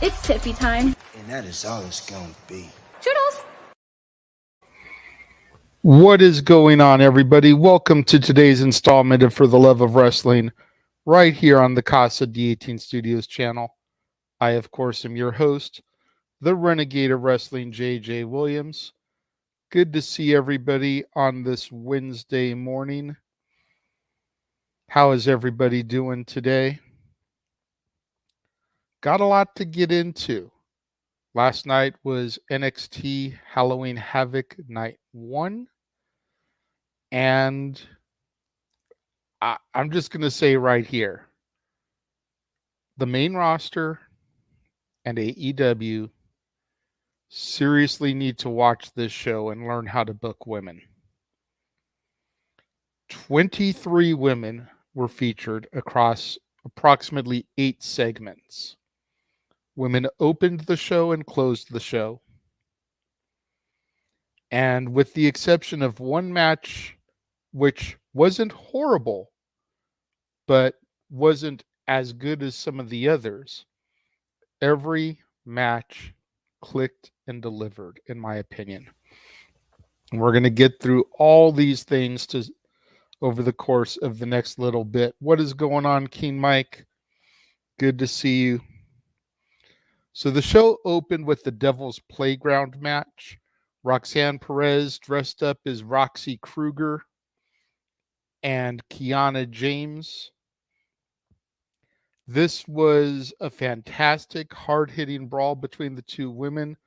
It's tippy time. And that is all it's gonna be. Toodles! What is going on, everybody? Welcome to today's installment of For the Love of Wrestling, right here on the Casa D18 Studios channel. I, of course, am your host, the Renegade of Wrestling, JJ Williams. Good to see everybody on this Wednesday morning. How is everybody doing today? Got a lot to get into. Last night was NXT Halloween Havoc Night 1. And I'm just going to say right here, the main roster and AEW seriously need to watch this show and learn how to book women. 23 women were featured across approximately 8 segments. Women opened the show and closed the show. And with the exception of one match, which wasn't horrible, but wasn't as good as some of the others, every match clicked and delivered, in my opinion. And we're going to get through all these things over the course of the next little bit. What is going on, Keen Mike? Good to see you. So the show opened with the Devil's Playground match. Roxanne Perez dressed up as Roxy Kruger and Kiana James. This was a fantastic, hard-hitting brawl between the two women.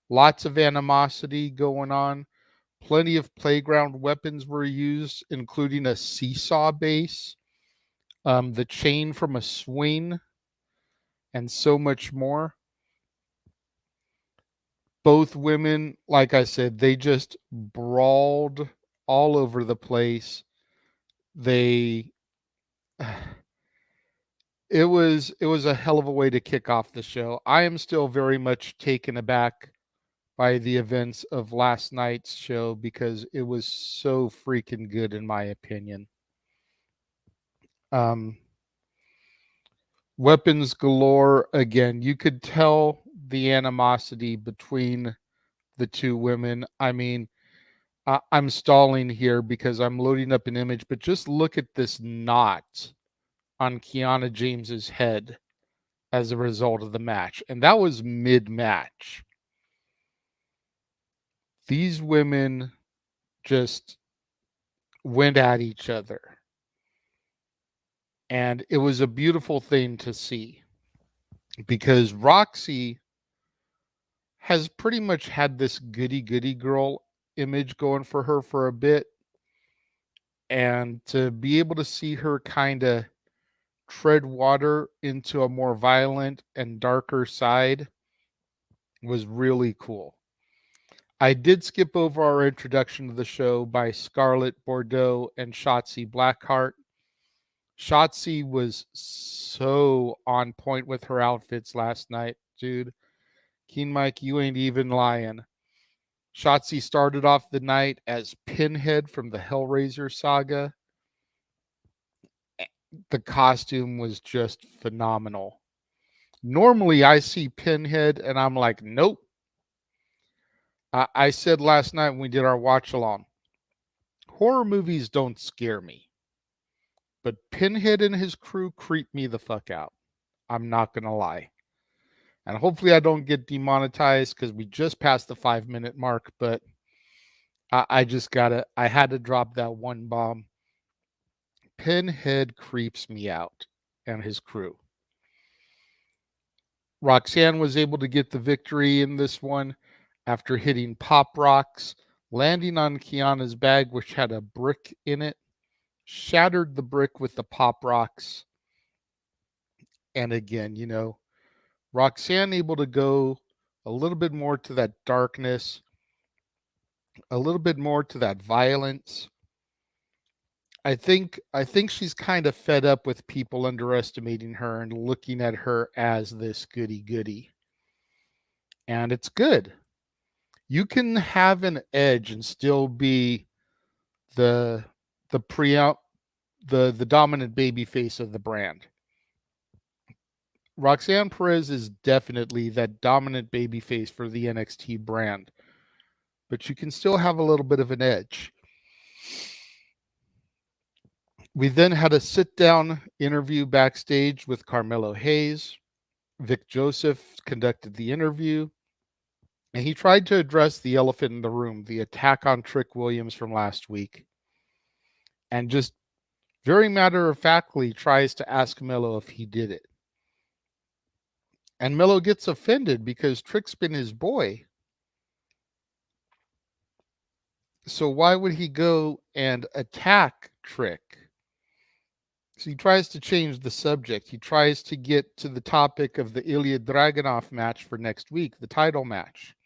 Lots of animosity going on. Plenty of playground weapons were used, including a seesaw base, the chain from a swing, and so much more. Both women, like I said, they just brawled all over the place. It was a hell of a way to kick off the show. I am still very much taken aback by the events of last night's show because it was so freaking good, in my opinion. Weapons galore. Again, you could tell the animosity between the two women. I mean, I'm stalling here because I'm loading up an image, but just look at this knot on Kiana James's head as a result of the match. And that was mid-match. These women just went at each other. And it was a beautiful thing to see because Roxy has pretty much had this goody-goody girl image going for her for a bit. And to be able to see her kind of tread water into a more violent and darker side was really cool. I did skip over our introduction to the show by Scarlett Bordeaux and Shotzi Blackheart. Shotzi was so on point with her outfits last night, dude. Keen Mike, you ain't even lying. Shotzi started off the night as Pinhead from the Hellraiser saga. The costume was just phenomenal. Normally, I see Pinhead and I'm like, nope. I said last night when we did our watch along, horror movies don't scare me. But Pinhead and his crew creep me the fuck out. I'm not going to lie. And hopefully I don't get demonetized because we just passed the 5-minute mark. But I had to drop that one bomb. Pinhead creeps me out and his crew. Roxanne was able to get the victory in this one after hitting pop rocks, landing on Kiana's bag, which had a brick in it, shattered the brick with the pop rocks. And again, Roxanne able to go a little bit more to that darkness, a little bit more to that violence. I think she's kind of fed up with people underestimating her and looking at her as this goody-goody. And it's good. You can have an edge and still be the dominant baby face of the brand. Roxanne Perez is definitely that dominant babyface for the NXT brand, but you can still have a little bit of an edge. We then had a sit-down interview backstage with Carmelo Hayes. Vic Joseph conducted the interview, and he tried to address the elephant in the room, the attack on Trick Williams from last week, and just very matter-of-factly tries to ask Melo if he did it. And Melo gets offended because Trick's been his boy. So why would he go and attack Trick? So he tries to change the subject. He tries to get to the topic of the Ilya Dragunov match for next week, the title match.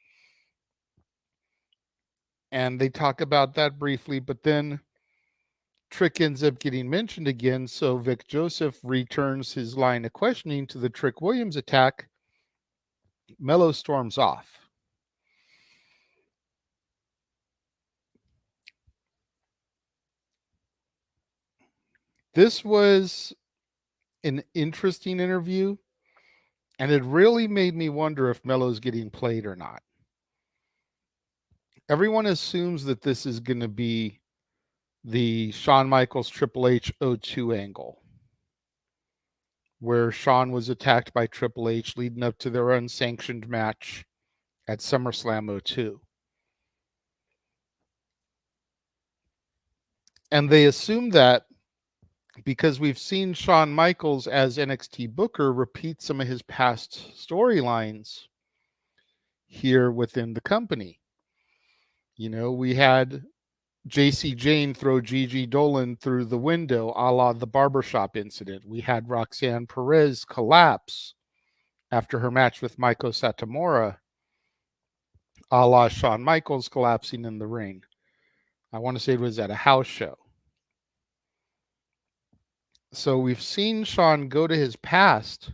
And they talk about that briefly, but then Trick ends up getting mentioned again, so Vic Joseph returns his line of questioning to the Trick Williams attack. Melo storms off. This was an interesting interview, and it really made me wonder if Melo's getting played or not. Everyone assumes that this is going to be the Shawn Michaels Triple H 02 angle, where Shawn was attacked by Triple H leading up to their unsanctioned match at SummerSlam 02. And they assume that because we've seen Shawn Michaels as NXT Booker repeat some of his past storylines here within the company. You know, we had JC Jane throw Gigi Dolan through the window, a la the barbershop incident. We had Roxanne Perez collapse after her match with Meiko Satomura, a la Shawn Michaels collapsing in the ring. I want to say it was at a house show. So we've seen Shawn go to his past.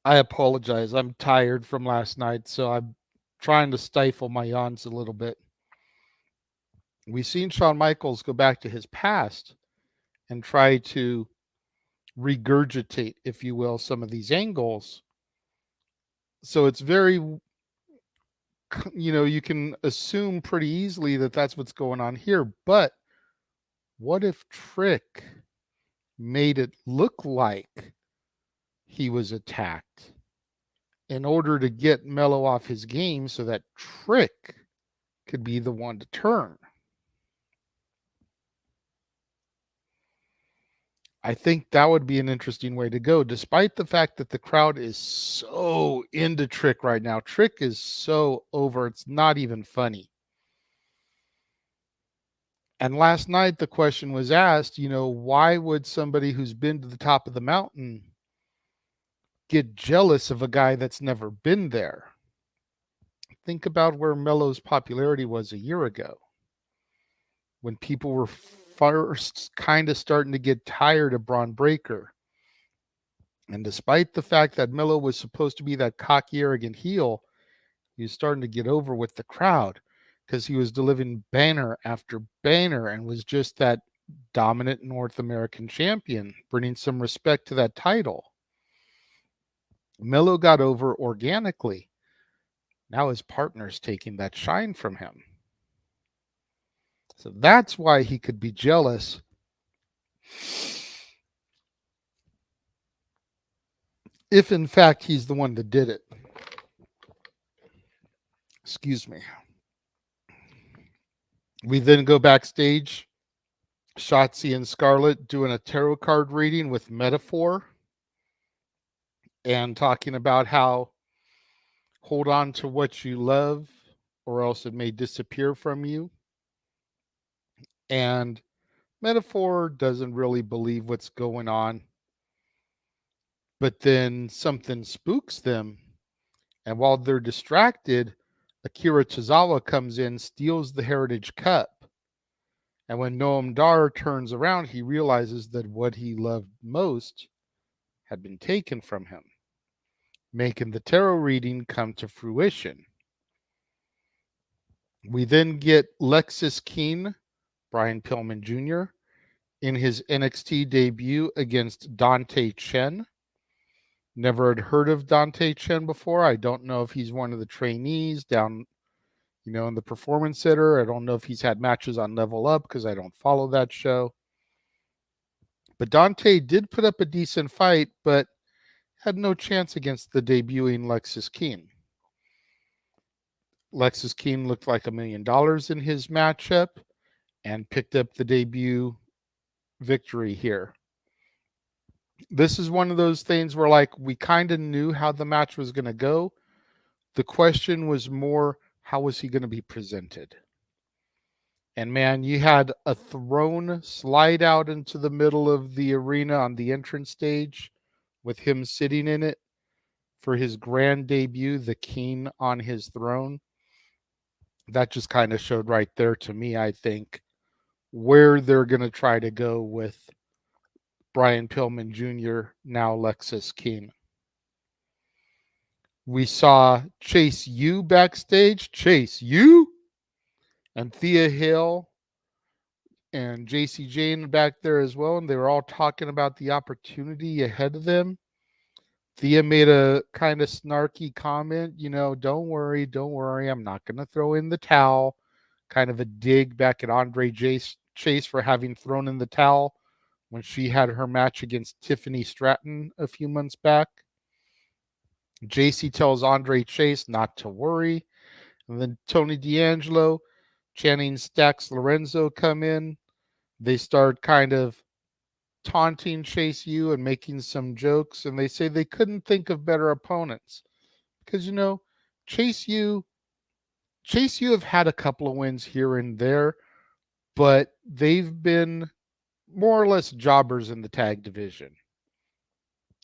I apologize. I'm tired from last night, so I'm trying to stifle my yawns a little bit. We've seen Shawn Michaels go back to his past and try to regurgitate, if you will, some of these angles. So it's very, you can assume pretty easily that that's what's going on here. But what if Trick made it look like he was attacked in order to get Melo off his game so that Trick could be the one to turn? I think that would be an interesting way to go, despite the fact that the crowd is so into Trick right now. Trick is so over, it's not even funny. And last night, the question was asked, why would somebody who's been to the top of the mountain get jealous of a guy that's never been there? Think about where Melo's popularity was a year ago, when people were first kind of starting to get tired of Braun Breaker. And despite the fact that Melo was supposed to be that cocky, arrogant heel, he was starting to get over with the crowd because he was delivering banner after banner and was just that dominant North American champion, bringing some respect to that title. Melo got over organically. Now his partner's taking that shine from him. So that's why he could be jealous. If in fact he's the one that did it. Excuse me. We then go backstage. Shotzi and Scarlett doing a tarot card reading with Metaphor and talking about how hold on to what you love or else it may disappear from you. And Metaphor doesn't really believe what's going on. But then something spooks them. And while they're distracted, Akira Tozawa comes in, steals the Heritage Cup. And when Noam Dar turns around, he realizes that what he loved most had been taken from him, making the tarot reading come to fruition. We then get Lexis Keene, Brian Pillman Jr., in his NXT debut against Dante Chen. Never had heard of Dante Chen before. I don't know if he's one of the trainees down, in the Performance Center. I don't know if he's had matches on Level Up because I don't follow that show. But Dante did put up a decent fight, but had no chance against the debuting Lexis Keene. Lexis Keene looked like $1 million in his matchup and picked up the debut victory here. This is one of those things where we kind of knew how the match was going to go. The question was more, how was he going to be presented? And man, you had a throne slide out into the middle of the arena on the entrance stage with him sitting in it for his grand debut, the King on his throne. That just kind of showed right there to me, I think, where they're going to try to go with Brian Pillman Jr., now Lexis Keene. We saw Chase U backstage. Chase U? And Thea Hale and JC Jane back there as well. And they were all talking about the opportunity ahead of them. Thea made a kind of snarky comment, don't worry. I'm not going to throw in the towel. Kind of a dig back at Andre Chase for having thrown in the towel when she had her match against Tiffany Stratton a few months back. JC tells Andre Chase not to worry. And then Tony D'Angelo, Channing Stacks Lorenzo come in. They start kind of taunting Chase U and making some jokes. And they say they couldn't think of better opponents. Because, Chase U have had a couple of wins here and there, but they've been more or less jobbers in the tag division.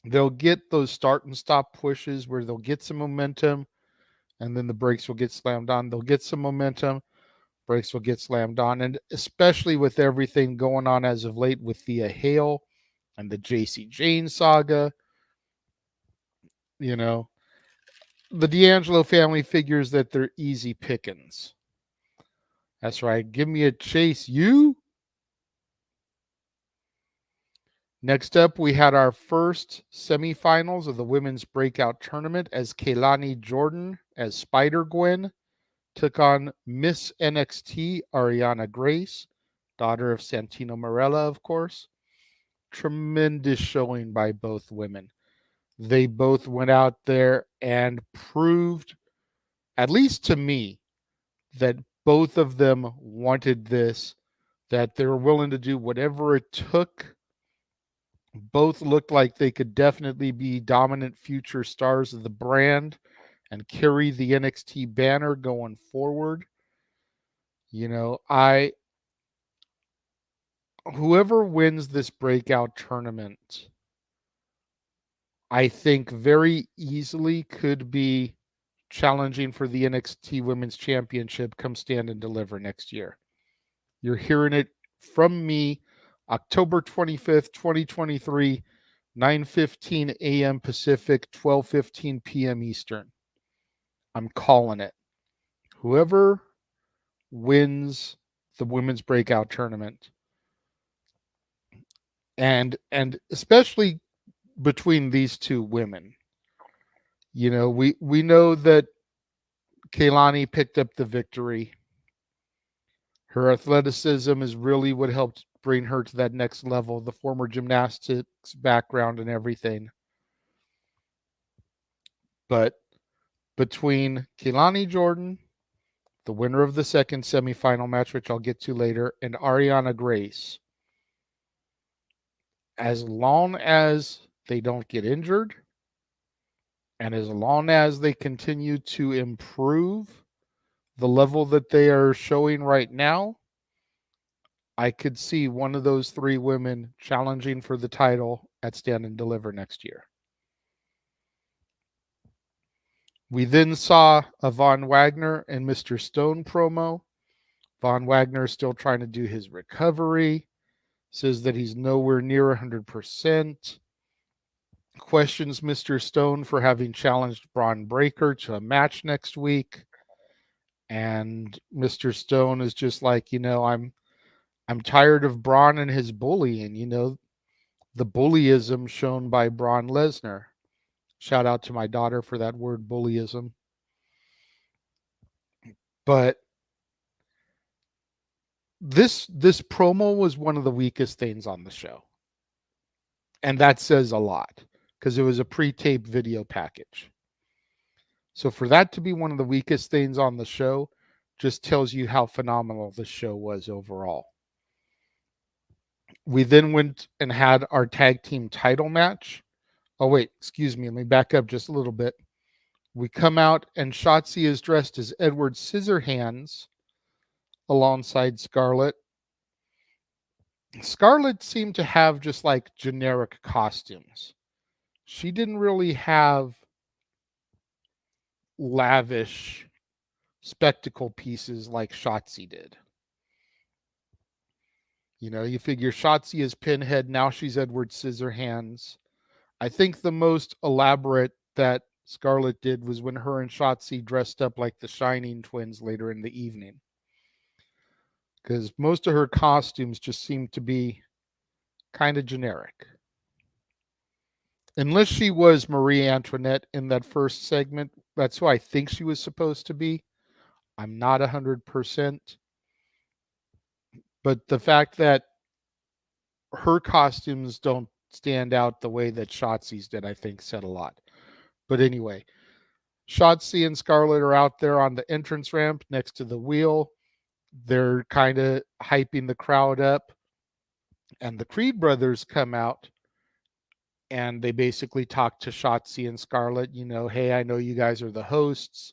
They'll get those start and stop pushes where they'll get some momentum and then the brakes will get slammed on. They'll get some momentum, brakes will get slammed on. And especially with everything going on as of late with Thea Hale and the JC Jane saga, the D'Angelo family figures that they're easy pickings. That's right. Give me a Chase U. Next up, we had our first semifinals of the Women's Breakout Tournament as Kaylani Jordan, as Spider-Gwen, took on Miss NXT, Ariana Grace, daughter of Santino Marella, of course. Tremendous showing by both women. They both went out there and proved, at least to me, that both of them wanted this, that they were willing to do whatever it took. Both looked like they could definitely be dominant future stars of the brand and carry the NXT banner going forward. Whoever wins this breakout tournament, I think very easily could be challenging for the NXT Women's Championship come Stand and Deliver next year. You're hearing it from me, October 25th, 2023, 9:15 a.m. Pacific, 12:15 p.m. Eastern. I'm calling it. Whoever wins the Women's Breakout Tournament, and especially between these two women, we know that Kaylani picked up the victory. Her athleticism is really what helped bring her to that next level, the former gymnastics background and everything. But between Kaylani Jordan, the winner of the second semifinal match, which I'll get to later, and Ariana Grace, as long as they don't get injured, and as long as they continue to improve the level that they are showing right now, I could see one of those three women challenging for the title at Stand and Deliver next year. We then saw a Von Wagner and Mr. Stone promo. Von Wagner is still trying to do his recovery, says that he's nowhere near 100%, questions Mr. Stone for having challenged Braun Breaker to a match next week. And Mr. Stone is just like, I'm tired of Braun and his bullying, the bullyism shown by Braun Lesnar. Shout out to my daughter for that word, bullyism. But this promo was one of the weakest things on the show. And that says a lot because it was a pre-taped video package. So for that to be one of the weakest things on the show just tells you how phenomenal the show was overall. We then went and had our tag team title match. Oh, wait, excuse me. Let me back up just a little bit. We come out and Shotzi is dressed as Edward Scissorhands alongside Scarlett. Scarlett seemed to have just like generic costumes. She didn't really have lavish spectacle pieces like Shotzi did. You figure Shotzi is Pinhead, now she's Edward Scissorhands. I think the most elaborate that Scarlett did was when her and Shotzi dressed up like the Shining Twins later in the evening. Because most of her costumes just seemed to be kind of generic. Unless she was Marie Antoinette in that first segment. That's who I think she was supposed to be. I'm not 100%. But the fact that her costumes don't stand out the way that Shotzi's did, I think, said a lot. But anyway, Shotzi and Scarlett are out there on the entrance ramp next to the wheel. They're kind of hyping the crowd up. And the Creed brothers come out and they basically talk to Shotzi and Scarlett. Hey, I know you guys are the hosts.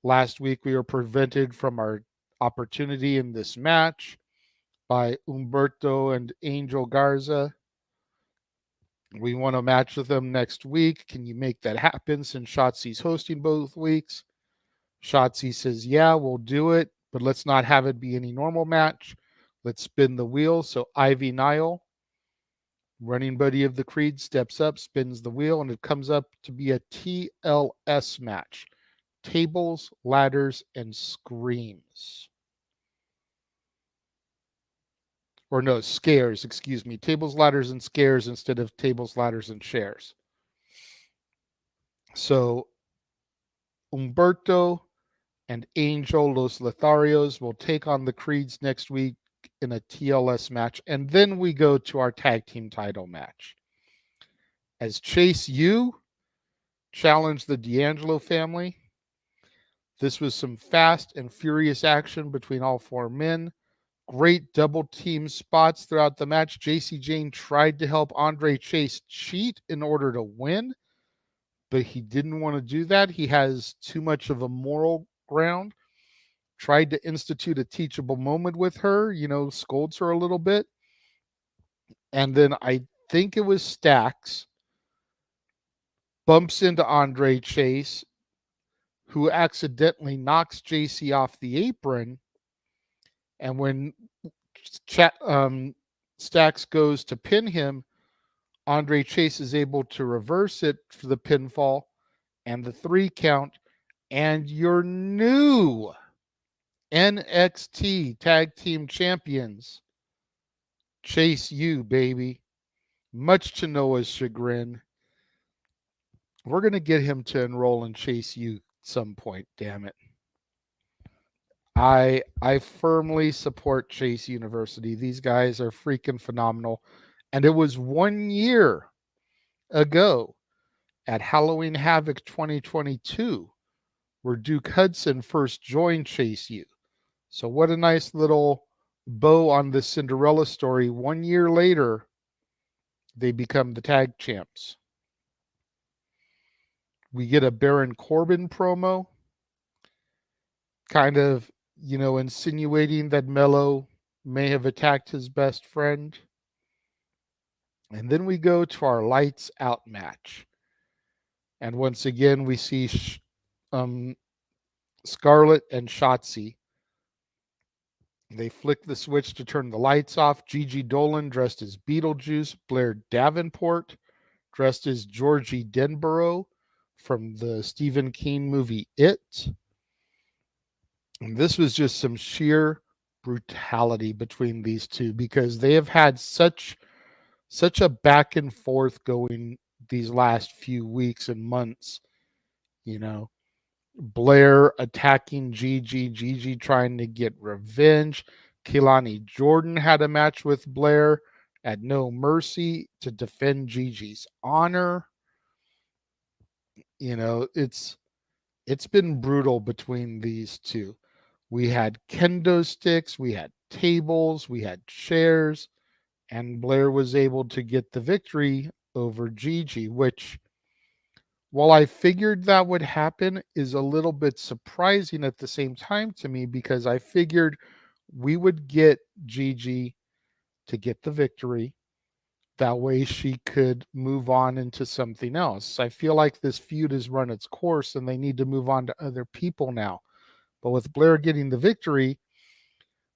Last week we were prevented from our opportunity in this match by Humberto and Angel Garza. We want a match with them next week. Can you make that happen since Shotzi's hosting both weeks? Shotzi says, yeah, we'll do it, but let's not have it be any normal match. Let's spin the wheel. So Ivy Nile, running buddy of the Creed, steps up, spins the wheel, and it comes up to be a TLS match. Tables, ladders, and screams. Or no, scares, excuse me. Tables, ladders, and scares instead of tables, ladders, and shares. So Humberto and Angel Los Lotharios will take on the Creeds next week in a TLS match. And then we go to our tag team title match. As Chase U challenged the D'Angelo family. This was some fast and furious action between all four men. Great double team spots throughout the match. JC Jane tried to help Andre Chase cheat in order to win, but he didn't want to do that. He has too much of a moral ground. Tried to institute a teachable moment with her, scolds her a little bit. And then I think it was Stax bumps into Andre Chase, who accidentally knocks JC off the apron. And when Stax goes to pin him, Andre Chase is able to reverse it for the pinfall and the 3 count. And your new NXT Tag Team Champions, Chase U, baby. Much to Noah's chagrin. We're going to get him to enroll in Chase U at some point, damn it. I firmly support Chase University. These guys are freaking phenomenal. And it was 1 year ago at Halloween Havoc 2022 where Duke Hudson first joined Chase U. So what a nice little bow on the Cinderella story. 1 year later, they become the tag champs. We get a Baron Corbin promo, kind of, insinuating that Mello may have attacked his best friend. And then we go to our lights out match. And once again, we see Scarlett and Shotzi. They flick the switch to turn the lights off. Gigi Dolan dressed as Beetlejuice. Blair Davenport dressed as Georgie Denborough from the Stephen King movie It. And this was just some sheer brutality between these two because they have had such a back and forth going these last few weeks and months. You know, Blair attacking Gigi, Gigi trying to get revenge. Kehlani Jordan had a match with Blair at No Mercy to defend Gigi's honor. You know, it's been brutal between these two. We had kendo sticks, we had tables, we had chairs, and Blair was able to get the victory over Gigi, which, while I figured that would happen, is a little bit surprising at the same time to me because I figured we would get Gigi to get the victory. That way she could move on into something else. I feel like this feud has run its course and they need to move on to other people now. But with Blair getting the victory,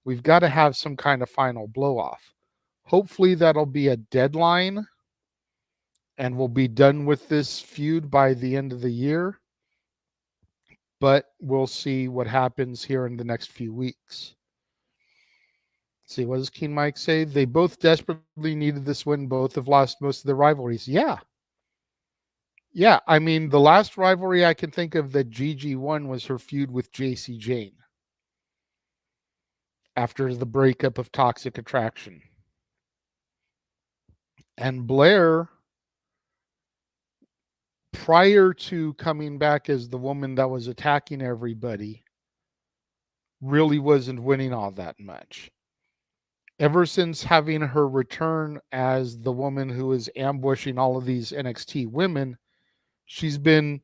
we've got to have some kind of final blow off. Hopefully that'll be a deadline and we'll be done with this feud by the end of the year. But we'll see what happens here in the next few weeks. Let's see, what does Keen Mike say? They both desperately needed this win. Both have lost most of their rivalries. Yeah. Yeah. I mean, the last rivalry I can think of that Gigi won was her feud with JC Jane after the breakup of Toxic Attraction. And Blair, prior to coming back as the woman that was attacking everybody, really wasn't winning all that much. Ever since having her return as the woman who is ambushing all of these NXT women, she's been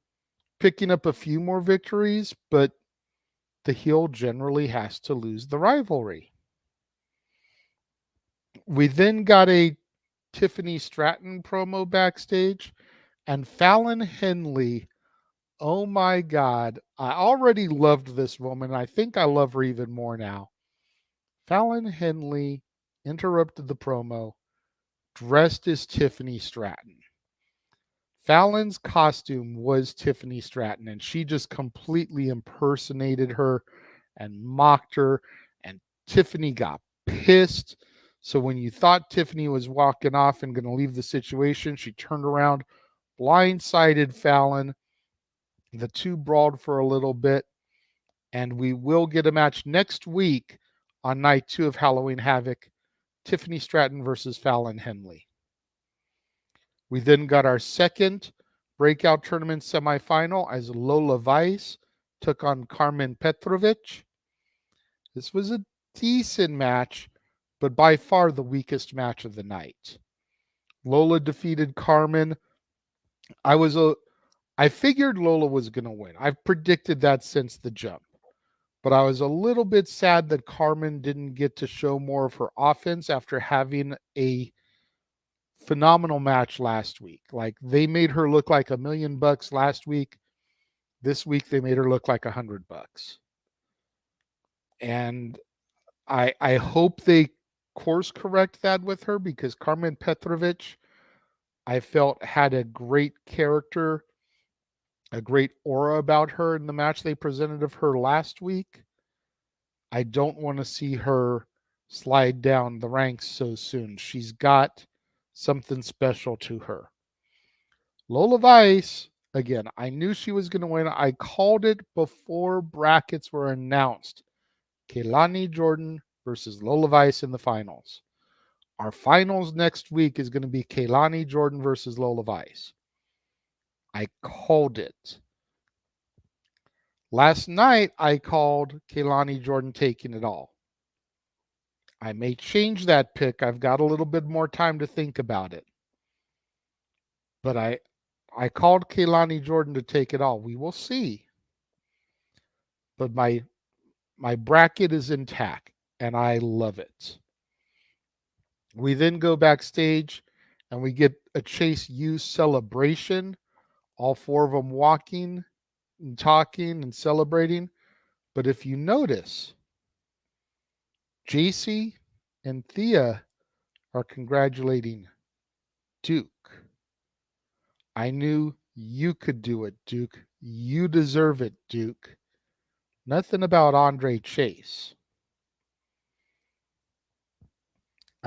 picking up a few more victories, but the heel generally has to lose the rivalry. We then got a Tiffany Stratton promo backstage, and Fallon Henley. Oh my God. I already loved this woman. I think I love her even more now. Fallon Henley interrupted the promo, dressed as Tiffany Stratton. Fallon's costume was Tiffany Stratton, and she just completely impersonated her and mocked her, and Tiffany got pissed. So when you thought Tiffany was walking off and going to leave the situation, she turned around, blindsided Fallon. The two brawled for a little bit, and we will get a match next week on night 2 of Halloween Havoc, Tiffany Stratton versus Fallon Henley. We then got our second breakout tournament semifinal as Lola Vice took on Carmen Petrovic. This was a decent match, but by far the weakest match of the night. Lola defeated Carmen. I figured Lola was going to win. I've predicted that since the jump. But I was a little bit sad that Carmen didn't get to show more of her offense after having a phenomenal match last week. Like, they made her look like $1 million last week. This week they made her look like $100. And I hope they course correct that with her, because Carmen Petrovic, I felt, had a great character, a great aura about her in the match they presented of her last week. I don't want to see her slide down the ranks so soon. She's got something special to her. Lola Vice, again, I knew she was going to win. I called it before brackets were announced. Kehlani Jordan versus Lola Vice in the finals. Our finals next week is going to be Kehlani Jordan versus Lola Vice. I called it. Last night, I called Kehlani Jordan taking it all. I may change that pick. I've got a little bit more time to think about it. But I called Kehlani Jordan to take it all. We will see. But my bracket is intact, and I love it. We then go backstage, and we get a Chase U celebration. All 4 of them walking and talking and celebrating. But if you notice, JC and Thea are congratulating Duke. I knew you could do it, Duke. You deserve it, Duke. Nothing about Andre Chase.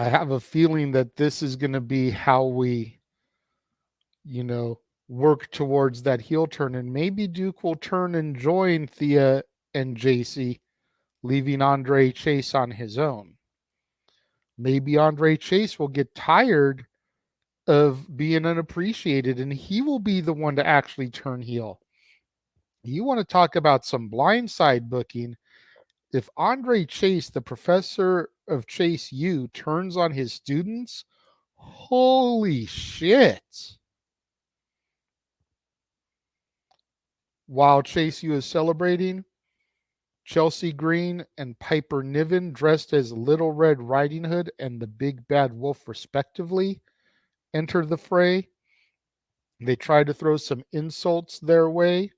I have a feeling that this is going to be how we, work towards that heel turn. And maybe Duke will turn and join Thea and JC, leaving Andre Chase on his own. Maybe Andre Chase will get tired of being unappreciated and he will be the one to actually turn heel. You want to talk about some blindside booking? If Andre Chase, the professor of Chase U, turns on his students, holy shit. While Chase U is celebrating, Chelsea Green and Piper Niven, dressed as Little Red Riding Hood and the Big Bad Wolf respectively, enter the fray. They try to throw some insults their way,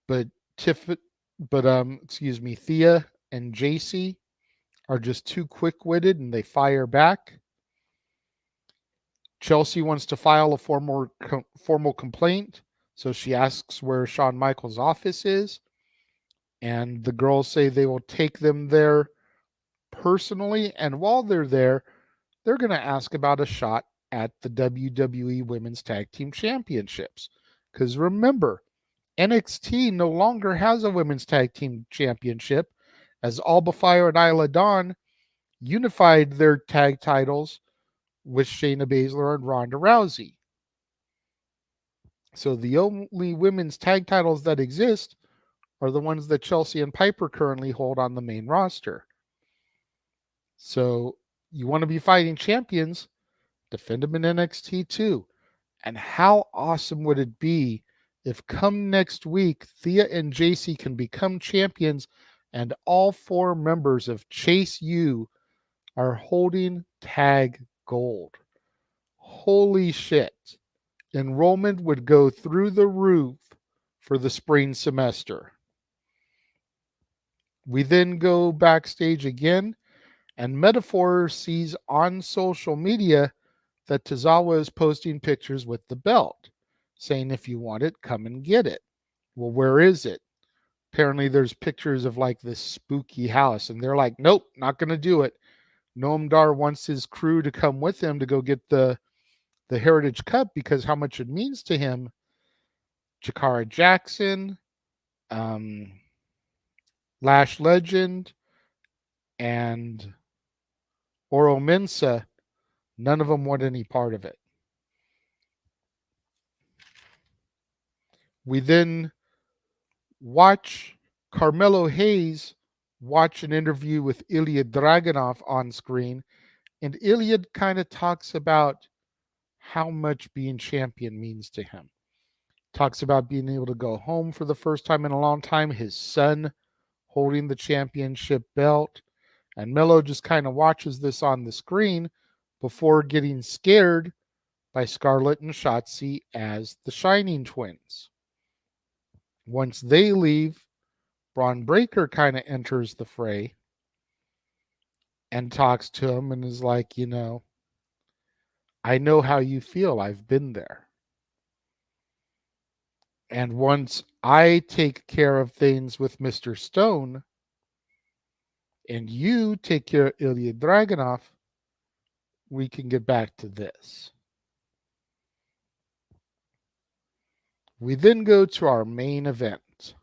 but Thea and JC are just too quick-witted and they fire back. Chelsea wants to file a formal complaint, so she asks where Shawn Michaels' office is, and the girls say they will take them there personally, and while they're there, they're going to ask about a shot at the WWE Women's Tag Team Championships. Because remember, NXT no longer has a Women's Tag Team Championship, as Alba Fire and Isla Dawn unified their tag titles with Shayna Baszler and Ronda Rousey. So the only women's tag titles that exist are the ones that Chelsea and Piper currently hold on the main roster. So you want to be fighting champions, defend them in NXT too. And how awesome would it be if come next week, Thea and JC can become champions and all 4 members of Chase U are holding tag gold. Holy shit. Enrollment would go through the roof for the spring semester. We then go backstage again, and Metaphor sees on social media that Tozawa is posting pictures with the belt, saying if you want it, come and get it. Well, where is it? Apparently there's pictures of like this spooky house, and they're like, nope, not going to do it. Noam Dar wants his crew to come with him to go get the Heritage Cup because how much it means to him. Jakara Jackson, Lash Legend, and Oro Mensah, none of them want any part of it. We then watch Carmelo Hayes watch an interview with Ilya Dragunov on screen, and Ilya kind of talks about how much being champion means to him. Talks about being able to go home for the first time in a long time, his son holding the championship belt, and Melo just kind of watches this on the screen before getting scared by Scarlett and Shotzi as the Shining Twins. Once they leave, Braun Breaker kind of enters the fray and talks to him and is like, I know how you feel. I've been there. And once I take care of things with Mr. Stone and you take care of Ilya Dragunov, we can get back to this. We then go to our main event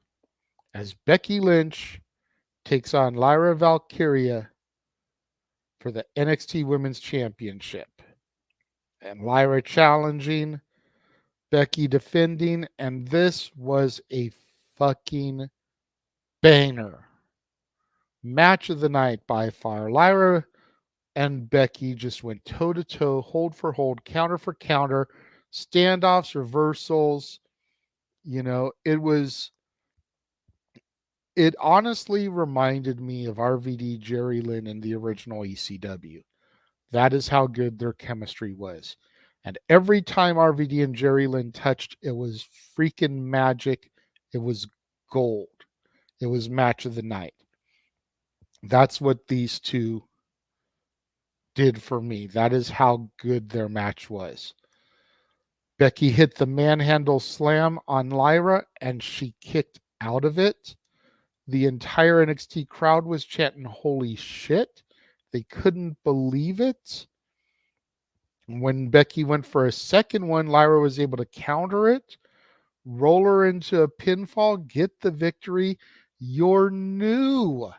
as Becky Lynch takes on Lyra Valkyria for the NXT Women's Championship. And Lyra challenging, Becky defending, and this was a fucking banger. Match of the night by far. Lyra and Becky just went toe-to-toe, hold for hold, counter for counter, standoffs, reversals. It honestly reminded me of RVD, Jerry Lynn, and the original ECW. That is how good their chemistry was. And every time RVD and Jerry Lynn touched, it was freaking magic. It was gold. It was match of the night. That's what these two did for me. That is how good their match was. Becky hit the manhandle slam on Lyra, and she kicked out of it. The entire NXT crowd was chanting, holy shit. They couldn't believe it. When Becky went for a second one, Lyra was able to counter it, roll her into a pinfall, get the victory. Your new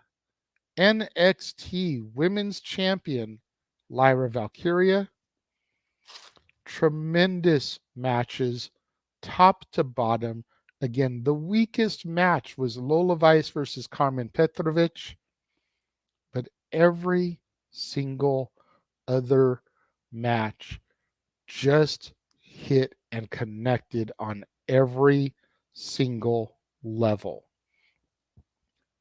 NXT Women's Champion, Lyra Valkyria. Tremendous matches, top to bottom. Again, the weakest match was Lola Vice versus Carmen Petrovich, but every single other match just hit and connected on every single level.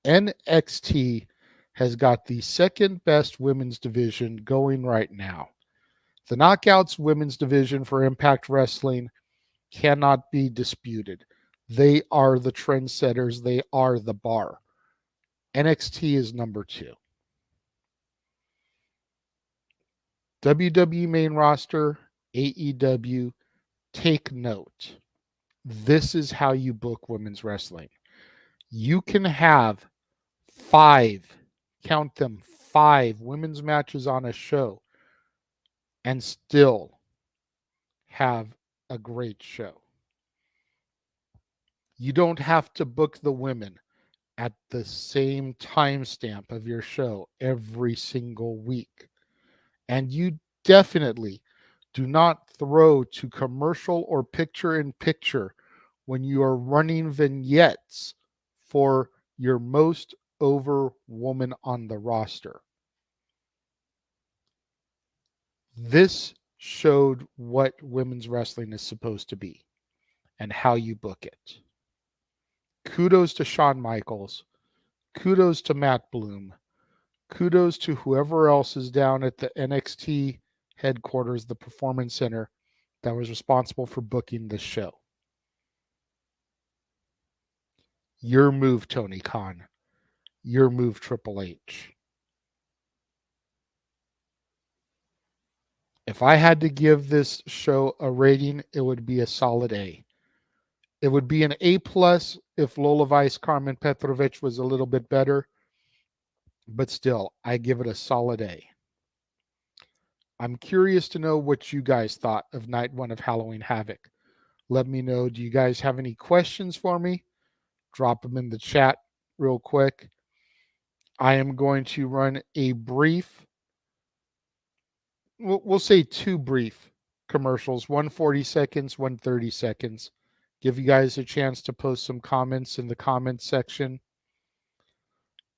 NXT has got the second best women's division going right now. The Knockouts women's division for Impact Wrestling cannot be disputed. They are the trendsetters. They are the bar. NXT is number 2. WWE main roster, AEW, take note. This is how you book women's wrestling. You can have 5, count them, 5 women's matches on a show and still have a great show. You don't have to book the women at the same timestamp of your show every single week. And you definitely do not throw to commercial or picture-in-picture when you are running vignettes for your most over woman on the roster. This showed what women's wrestling is supposed to be and how you book it. Kudos to Shawn Michaels. Kudos to Matt Bloom. Kudos to whoever else is down at the NXT headquarters, the Performance Center, that was responsible for booking this show. Your move, Tony Khan. Your move, Triple H. If I had to give this show a rating, it would be a solid A. It would be an A+ if Lola Vice Carmen Petrovich was a little bit better. But still, I give it a solid A. I'm curious to know what you guys thought of Night 1 of Halloween Havoc. Let me know. Do you guys have any questions for me? Drop them in the chat real quick. I am going to run a brief, we'll say 2 brief commercials, one 40 seconds, one 30 seconds. Give you guys a chance to post some comments in the comments section.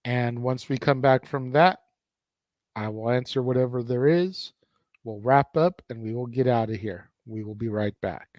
And once we come back from that, I will answer whatever there is. We'll wrap up and we will get out of here. We will be right back.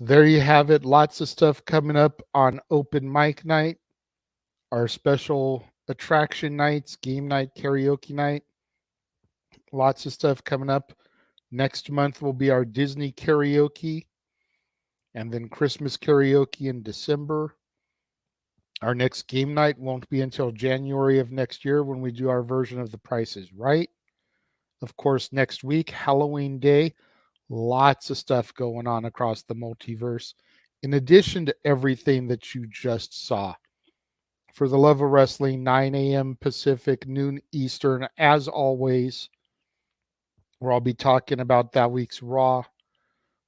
There you have it. Lots of stuff coming up on open mic night, our special attraction nights, game night, karaoke night. Lots of stuff coming up. Next month will be our Disney karaoke, and then Christmas karaoke in December. Our next game night won't be until January of next year when we do our version of The Price is Right. Of course, next week, Halloween Day. Lots of stuff going on across the multiverse. in addition to everything that you just saw. For the Love of Wrestling, 9 a.m. Pacific, noon Eastern, as always, where I'll be talking about that week's Raw.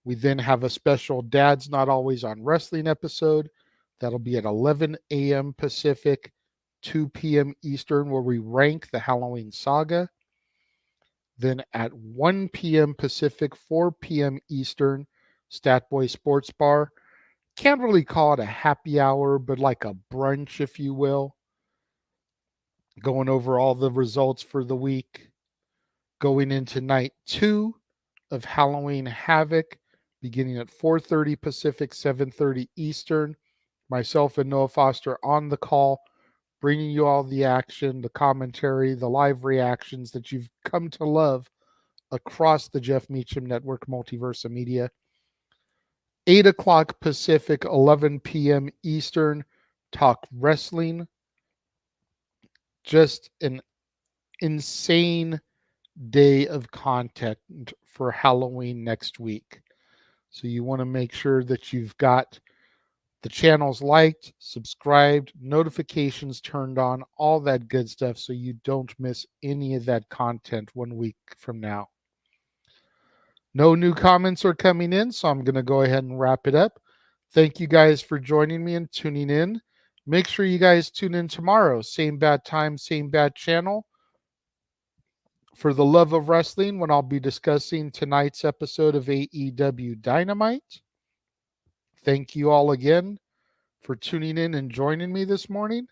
We then have a special Dad's Not Always on Wrestling episode. That'll be at 11 a.m. Pacific, 2 p.m. Eastern, where we rank the Halloween Saga. Then at 1 p.m. Pacific, 4 p.m. Eastern, Statboy Sports Bar. Can't really call it a happy hour, but like a brunch, if you will. Going over all the results for the week. Going into night 2 of Halloween Havoc, beginning at 4:30 Pacific, 7:30 Eastern. Myself and Noah Foster on the call, bringing you all the action, the commentary, the live reactions that you've come to love across the Jeff Meacham Network Multiverse of Media. 8 o'clock Pacific, 11 p.m. Eastern, Talk Wrestling. Just an insane day of content for Halloween next week. So you want to make sure that you've got the channels liked, subscribed, notifications turned on, all that good stuff so you don't miss any of that content 1 week from now. No new comments are coming in, so I'm going to go ahead and wrap it up. Thank you guys for joining me and tuning in. Make sure you guys tune in tomorrow. Same bad time, same bad channel. For the Love of Wrestling, when I'll be discussing tonight's episode of AEW Dynamite. Thank you all again for tuning in and joining me this morning.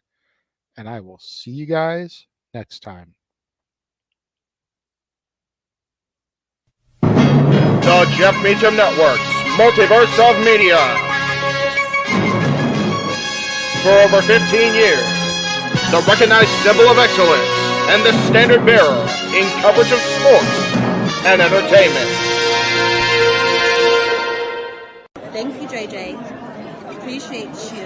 And I will see you guys next time. The Jeff Meacham Network's Multiverse of Media. For over 15 years, the recognized symbol of excellence and the standard bearer in coverage of sports and entertainment. Thank you, JJ. Appreciate you